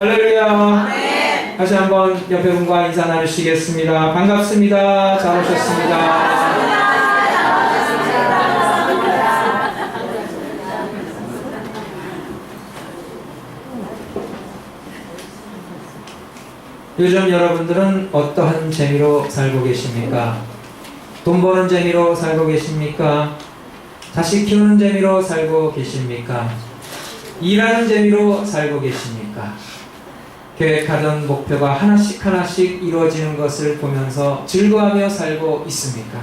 할렐루야. 네. 다시 한번 옆에 분과 인사 나누시겠습니다. 반갑습니다. 잘 오셨습니다. 요즘 여러분들은 어떠한 재미로 살고 계십니까? 돈 버는 재미로 살고 계십니까? 자식 키우는 재미로 살고 계십니까? 일하는 재미로 살고 계십니까? 계획하던 목표가 하나씩 이루어지는 것을 보면서 즐거워하며 살고 있습니까?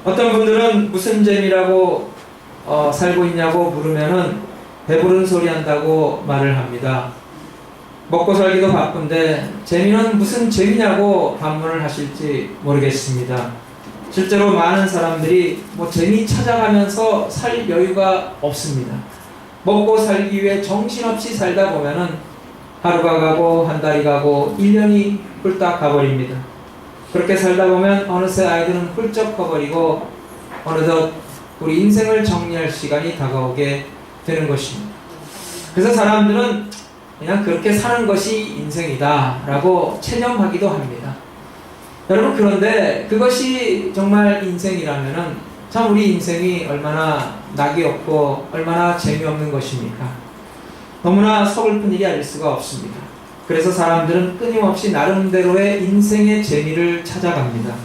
어떤 분들은 무슨 재미라고 살고 있냐고 물으면은 배부른 소리 한다고 말을 합니다. 먹고 살기도 바쁜데 재미는 무슨 재미냐고 반문을 하실지 모르겠습니다. 실제로 많은 사람들이 재미 찾아가면서 살 여유가 없습니다. 먹고 살기 위해 정신없이 살다 보면은 하루가 가고 한 달이 가고 1년이 훌딱 가버립니다. 그렇게 살다 보면 어느새 아이들은 훌쩍 커버리고 어느덧 우리 인생을 정리할 시간이 다가오게 되는 것입니다. 그래서 사람들은 그냥 그렇게 사는 것이 인생이다 라고 체념하기도 합니다. 여러분, 그런데 그것이 정말 인생이라면은 참 우리 인생이 얼마나 낙이 없고 얼마나 재미없는 것입니까? 너무나 서글픈 일이 아닐 수가 없습니다. 그래서 사람들은 끊임없이 나름대로의 인생의 재미를 찾아갑니다.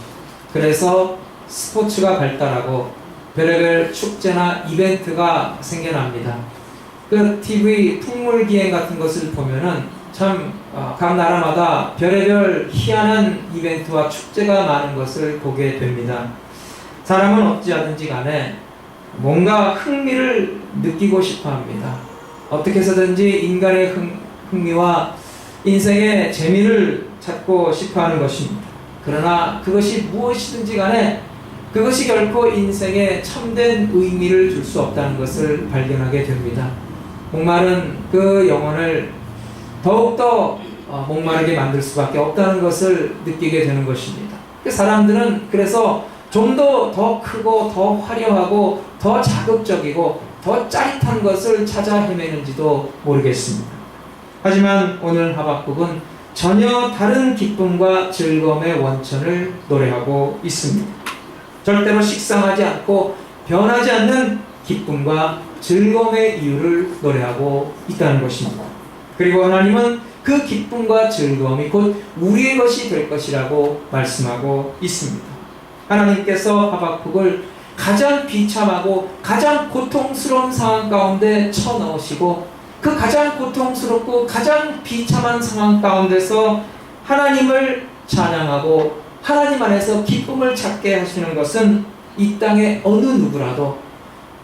그래서 스포츠가 발달하고 별의별 축제나 이벤트가 생겨납니다. 그 TV 풍물기행 같은 것을 보면은 참 각 나라마다 별의별 희한한 이벤트와 축제가 많은 것을 보게 됩니다. 사람은 어찌하든지 간에 뭔가 흥미를 느끼고 싶어 합니다. 어떻게 해서든지 인간의 흥미와 인생의 재미를 찾고 싶어 하는 것입니다. 그러나 그것이 무엇이든지 간에 그것이 결코 인생에 참된 의미를 줄 수 없다는 것을 발견하게 됩니다. 목마른 그 영혼을 더욱더 목마르게 만들 수밖에 없다는 것을 느끼게 되는 것입니다. 사람들은 그래서 좀 더 크고 더 화려하고 더 자극적이고 더 짜릿한 것을 찾아 헤매는지도 모르겠습니다. 하지만 오늘 하박국은 전혀 다른 기쁨과 즐거움의 원천을 노래하고 있습니다. 절대로 식상하지 않고 변하지 않는 기쁨과 즐거움의 이유를 노래하고 있다는 것입니다. 그리고 하나님은 그 기쁨과 즐거움이 곧 우리의 것이 될 것이라고 말씀하고 있습니다. 하나님께서 하박국을 가장 비참하고 가장 고통스러운 상황 가운데 쳐넣으시고 그 가장 고통스럽고 가장 비참한 상황 가운데서 하나님을 찬양하고 하나님 안에서 기쁨을 찾게 하시는 것은 이 땅의 어느 누구라도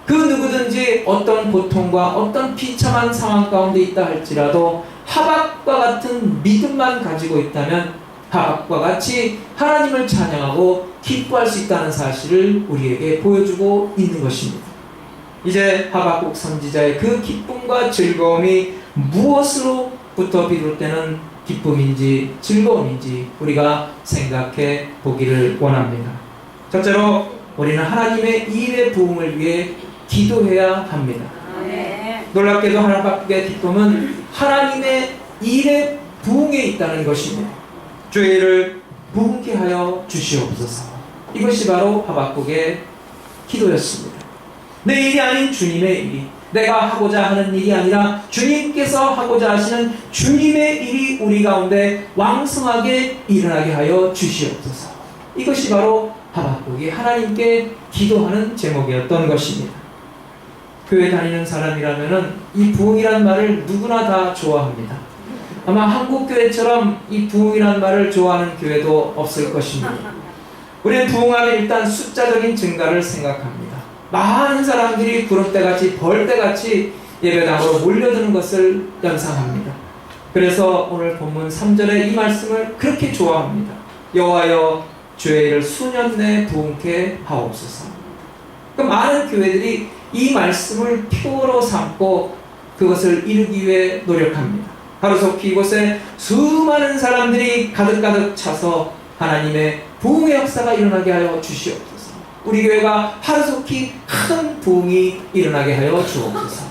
그 누구든지 어떤 고통과 어떤 비참한 상황 가운데 있다 할지라도 하박과 같은 믿음만 가지고 있다면 하박과 같이 하나님을 찬양하고 기뻐할 수 있다는 사실을 우리에게 보여주고 있는 것입니다. 이제 하박국 선지자의 그 기쁨과 즐거움이 무엇으로부터 비롯되는 기쁨인지 즐거움인지 우리가 생각해 보기를 원합니다. 첫째로 우리는 하나님의 일의 부흥을 위해 기도해야 합니다. 놀랍게도 하박국의 기쁨은 하나님의 일의 부흥에 있다는 것입니다. 주의 일을 부흥케 하여 주시옵소서. 이것이 바로 하박국의 기도였습니다. 내 일이 아닌 주님의 일이, 내가 하고자 하는 일이 아니라 주님께서 하고자 하시는 주님의 일이 우리 가운데 왕성하게 일어나게 하여 주시옵소서. 이것이 바로 하박국이 하나님께 기도하는 제목이었던 것입니다. 교회 다니는 사람이라면 이 부흥이란 말을 누구나 다 좋아합니다. 아마 한국교회처럼 이 부흥이란 말을 좋아하는 교회도 없을 것입니다. 우리는 부흥하면 일단 숫자적인 증가를 생각합니다. 많은 사람들이 구름대같이 벌떼같이 예배당으로 몰려드는 것을 연상합니다. 그래서 오늘 본문 3절의 이 말씀을 그렇게 좋아합니다. 여호와여 주의 일을 수년 내에 부흥케 하옵소서. 많은 교회들이 이 말씀을 표로 삼고 그것을 이루기 위해 노력합니다. 하루속히 이곳에 수많은 사람들이 가득 차서 하나님의 부흥의 역사가 일어나게 하여 주시옵소서. 우리 교회가 하루속히 큰 부흥이 일어나게 하여 주옵소서.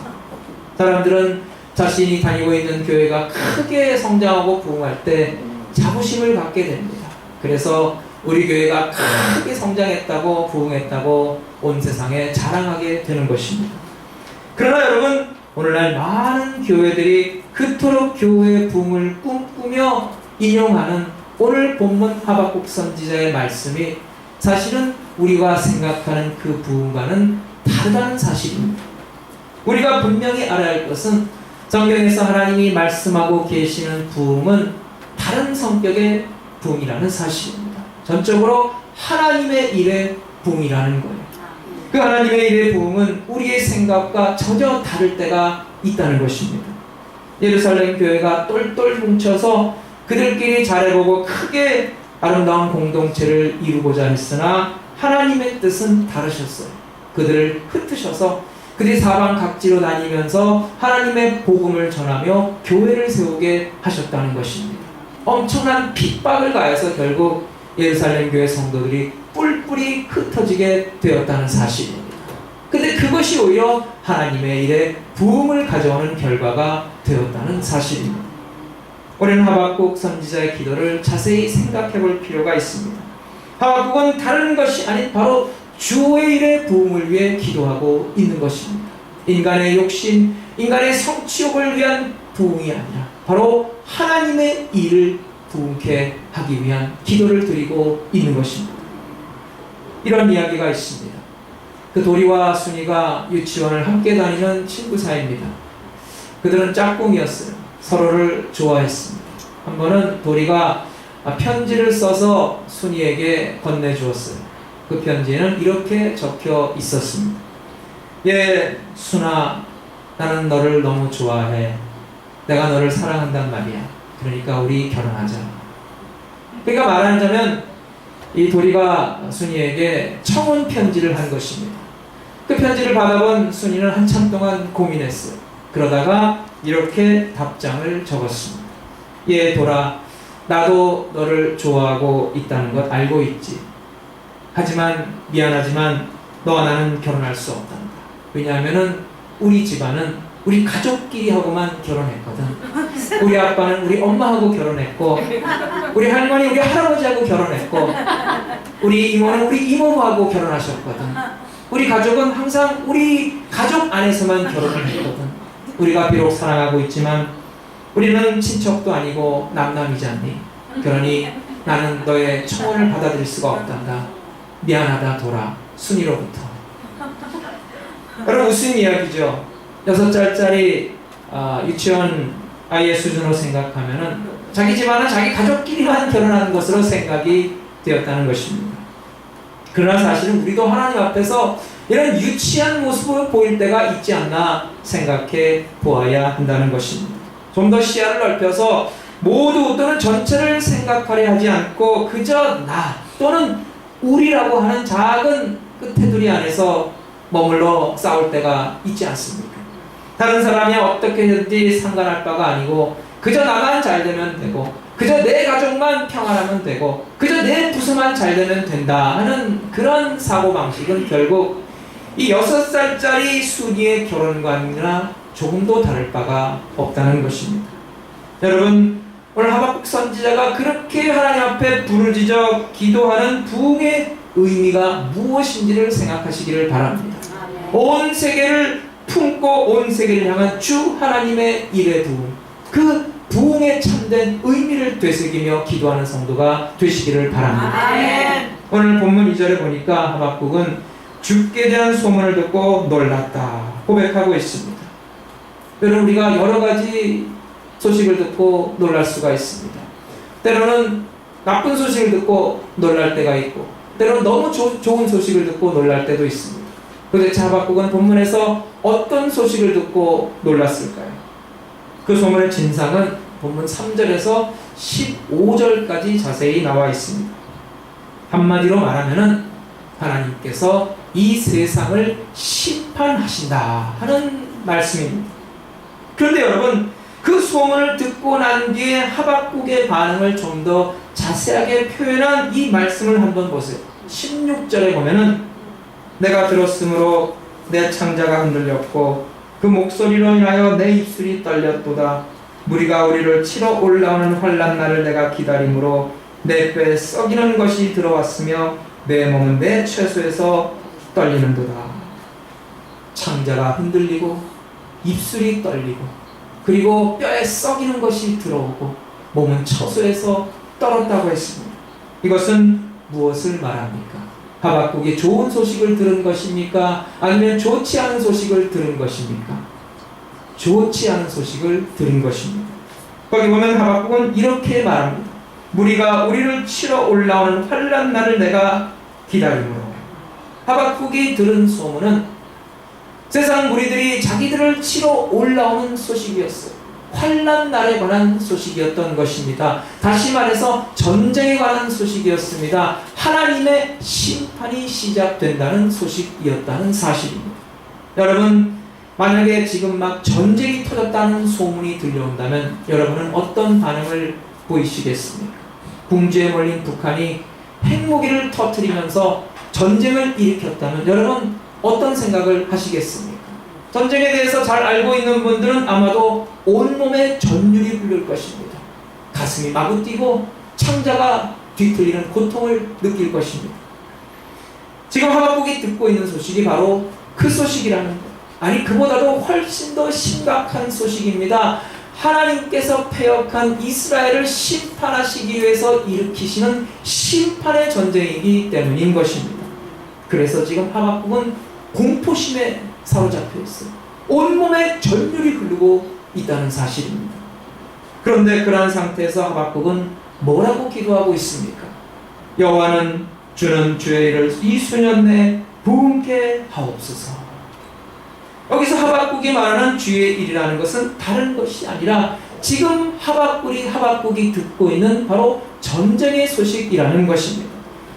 사람들은 자신이 다니고 있는 교회가 크게 성장하고 부흥할 때 자부심을 갖게 됩니다. 그래서 우리 교회가 크게 성장했다고 부흥했다고 온 세상에 자랑하게 되는 것입니다. 그러나 여러분, 오늘날 많은 교회들이 그토록 교회의 부흥을 꿈꾸며 인용하는 오늘 본문 하박국 선지자의 말씀이 사실은 우리가 생각하는 그 부흥과는 다르다는 사실입니다. 우리가 분명히 알아야 할 것은 성경에서 하나님이 말씀하고 계시는 부흥은 다른 성격의 부흥이라는 사실입니다. 전적으로 하나님의 일의 부흥이라는 거예요. 그 하나님의 일의 부흥은 우리의 생각과 전혀 다를 때가 있다는 것입니다. 예루살렘 교회가 똘똘 뭉쳐서 그들끼리 잘해보고 크게 아름다운 공동체를 이루고자 했으나 하나님의 뜻은 다르셨어요. 그들을 흩으셔서 그들이 사방 각지로 다니면서 하나님의 복음을 전하며 교회를 세우게 하셨다는 것입니다. 엄청난 핍박을 가해서 결국 예루살렘 교회 성도들이 뿔뿔이 흩어지게 되었다는 사실입니다. 근데 그것이 오히려 하나님의 일에 부흥을 가져오는 결과가 되었다는 사실입니다. 우리는 하박국 선지자의 기도를 자세히 생각해 볼 필요가 있습니다. 하박국은 다른 것이 아닌 바로 주의 일의 부흥을 위해 기도하고 있는 것입니다. 인간의 욕심, 인간의 성취욕을 위한 부흥이 아니라 바로 하나님의 일을 부흥케 하기 위한 기도를 드리고 있는 것입니다. 이런 이야기가 있습니다. 그 도리와 순이가 유치원을 함께 다니는 친구 사이입니다. 그들은 짝꿍이었어요. 서로를 좋아했습니다. 한 번은 도리가 편지를 써서 순이에게 건네주었어요. 그 편지에는 이렇게 적혀 있었습니다. 예, 순아, 나는 너를 너무 좋아해. 내가 너를 사랑한단 말이야. 그러니까 우리 결혼하자. 그러니까 말하자면 이 도리가 순이에게 청혼 편지를 한 것입니다. 그 편지를 받아본 순이는 한참 동안 고민했어요. 그러다가 이렇게 답장을 적었습니다. 예, 도라, 나도 너를 좋아하고 있다는 것 알고 있지. 하지만 미안하지만 너와 나는 결혼할 수 없단다. 왜냐하면은 우리 집안은 우리 가족끼리 하고만 결혼했거든. 우리 아빠는 우리 엄마하고 결혼했고, 우리 할머니 우리 할아버지하고 결혼했고, 우리 이모는 우리 이모부하고 결혼하셨거든. 우리 가족은 항상 우리 가족 안에서만 결혼을 했거든. 우리가 비록 사랑하고 있지만 우리는 친척도 아니고 남남이지 않니? 그러니 나는 너의 청혼을 받아들일 수가 없단다. 미안하다 도라. 순이로부터. 여러분, 무슨 이야기죠? 6살짜리 유치원 아이의 수준으로 생각하면은 자기 집안은 자기 가족끼리만 결혼하는 것으로 생각이 되었다는 것입니다. 그러나 사실은 우리도 하나님 앞에서 이런 유치한 모습을 보일 때가 있지 않나 생각해 보아야 한다는 것입니다. 좀 더 시야를 넓혀서 모두 또는 전체를 생각하려 하지 않고 그저 나 또는 우리라고 하는 작은 끝테두리 안에서 머물러 싸울 때가 있지 않습니까? 다른 사람이 어떻게 하든지 상관할 바가 아니고 그저 나만 잘 되면 되고 그저 내 가족만 평안하면 되고 그저 내 부서만 잘 되면 된다 하는 그런 사고방식은 결국 이 6살짜리 순이의 결혼관이나 조금도 다를 바가 없다는 것입니다. 여러분, 오늘 하박국 선지자가 그렇게 하나님 앞에 부르짖어 기도하는 부흥의 의미가 무엇인지를 생각하시기를 바랍니다. 온 세계를 품고 온 세계를 향한 주 하나님의 일의 부흥, 그 부흥에 참된 의미를 되새기며 기도하는 성도가 되시기를 바랍니다. 오늘 본문 2절에 보니까 하박국은 주께 대한 소문을 듣고 놀랐다 고백하고 있습니다. 여러분, 우리가 여러 가지 소식을 듣고 놀랄 수가 있습니다. 때로는 나쁜 소식을 듣고 놀랄 때가 있고 때로는 너무 좋은 소식을 듣고 놀랄 때도 있습니다. 도대체 하박국은 본문에서 어떤 소식을 듣고 놀랐을까요? 그 소문의 진상은 본문 3절에서 15절까지 자세히 나와 있습니다. 한마디로 말하면은 하나님께서 이 세상을 심판하신다 하는 말씀입니다. 그런데 여러분, 그 소문을 듣고 난 뒤에 하박국의 반응을 좀 더 자세하게 표현한 이 말씀을 한번 보세요. 16절에 보면은 내가 들었으므로 내 창자가 흔들렸고 그 목소리로 인하여 내 입술이 떨렸도다. 무리가 우리를 치러 올라오는 환난 날을 내가 기다림으로 내 뼈에 썩이는 것이 들어왔으며 내 몸은 내 최소에서 떨리는도다. 창자가 흔들리고 입술이 떨리고 그리고 뼈에 썩이는 것이 들어오고 몸은 처소에서 떨었다고 했습니다. 이것은 무엇을 말합니까? 하박국이 좋은 소식을 들은 것입니까? 아니면 좋지 않은 소식을 들은 것입니까? 좋지 않은 소식을 들은 것입니다. 거기 보면 하박국은 이렇게 말합니다. 무리가 우리를 치러 올라오는 환난 날을 내가 기다림으로. 하박국이 들은 소문은 세상 무리들이 자기들을 치러 올라오는 소식이었어요. 환난 날에 관한 소식이었던 것입니다. 다시 말해서 전쟁에 관한 소식이었습니다. 하나님의 심판이 시작된다는 소식이었다는 사실입니다. 여러분, 만약에 지금 막 전쟁이 터졌다는 소문이 들려온다면 여러분은 어떤 반응을 보이시겠습니까? 궁지에 몰린 북한이 핵무기를 터뜨리면서 전쟁을 일으켰다면 여러분 어떤 생각을 하시겠습니까? 전쟁에 대해서 잘 알고 있는 분들은 아마도 온몸에 전율이 흐를 것입니다. 가슴이 마구 뛰고 창자가 뒤틀리는 고통을 느낄 것입니다. 지금 하박국이 듣고 있는 소식이 바로 그 소식이라는 것. 아니, 그보다도 훨씬 더 심각한 소식입니다. 하나님께서 패역한 이스라엘을 심판하시기 위해서 일으키시는 심판의 전쟁이기 때문인 것입니다. 그래서 지금 하박국은 공포심에 사로잡혀 있어요. 온몸에 전율이 흐르고 있다는 사실입니다. 그런데 그러한 상태에서 하박국은 뭐라고 기도하고 있습니까? 여호와는 주는 주의 일을 이 수년 내에 부흥케 하옵소서. 여기서 하박국이 말하는 주의 일이라는 것은 다른 것이 아니라 지금 하박국이 듣고 있는 바로 전쟁의 소식이라는 것입니다.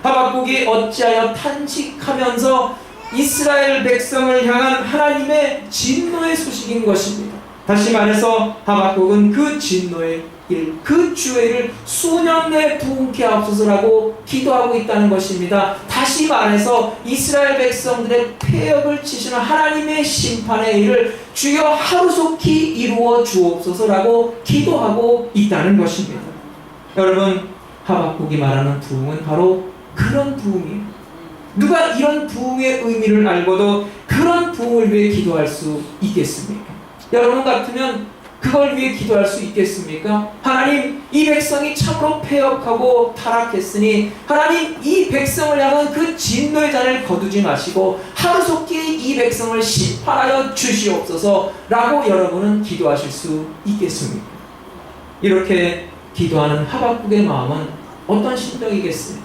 하박국이 어찌하여 탄식하면서 이스라엘 백성을 향한 하나님의 진노의 소식인 것입니다. 다시 말해서 하박국은 그 진노의 일, 그 주의 일을 수년 내에 부흥케 하옵소서라고 기도하고 있다는 것입니다. 다시 말해서 이스라엘 백성들의 패역을 치시는 하나님의 심판의 일을 주여 하루속히 이루어 주옵소서라고 기도하고 있다는 것입니다. 여러분, 하박국이 말하는 부흥은 바로 그런 부흥이에요. 누가 이런 부흥의 의미를 알고도 그런 부흥을 위해 기도할 수 있겠습니까? 여러분 같으면 그걸 위해 기도할 수 있겠습니까? 하나님, 이 백성이 참으로 패역하고 타락했으니 하나님, 이 백성을 향한 그 진노의 잔을 거두지 마시고 하루속히 이 백성을 심판하여 주시옵소서 라고 여러분은 기도하실 수 있겠습니까? 이렇게 기도하는 하박국의 마음은 어떤 심정이겠어요?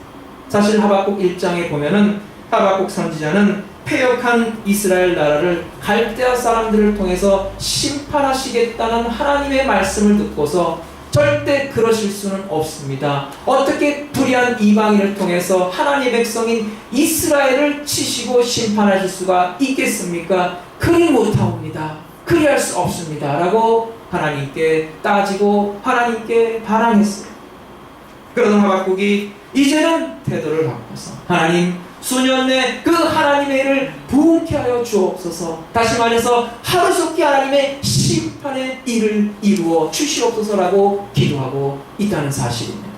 사실 하박국 1장에 보면은 하박국 선지자는 패역한 이스라엘 나라를 갈대아 사람들을 통해서 심판하시겠다는 하나님의 말씀을 듣고서 절대 그러실 수는 없습니다. 어떻게 불의한 이방인을 통해서 하나님의 백성인 이스라엘을 치시고 심판하실 수가 있겠습니까? 그리 못하옵니다. 그리할 수 없습니다. 라고 하나님께 따지고 하나님께 반항했어요. 그러던 하박국이 이제는 태도를 바꿔서 하나님, 수년 내 그 하나님의 일을 부흥케 하여 주옵소서. 다시 말해서 하루속히 하나님의 심판의 일을 이루어 주시옵소서라고 기도하고 있다는 사실입니다.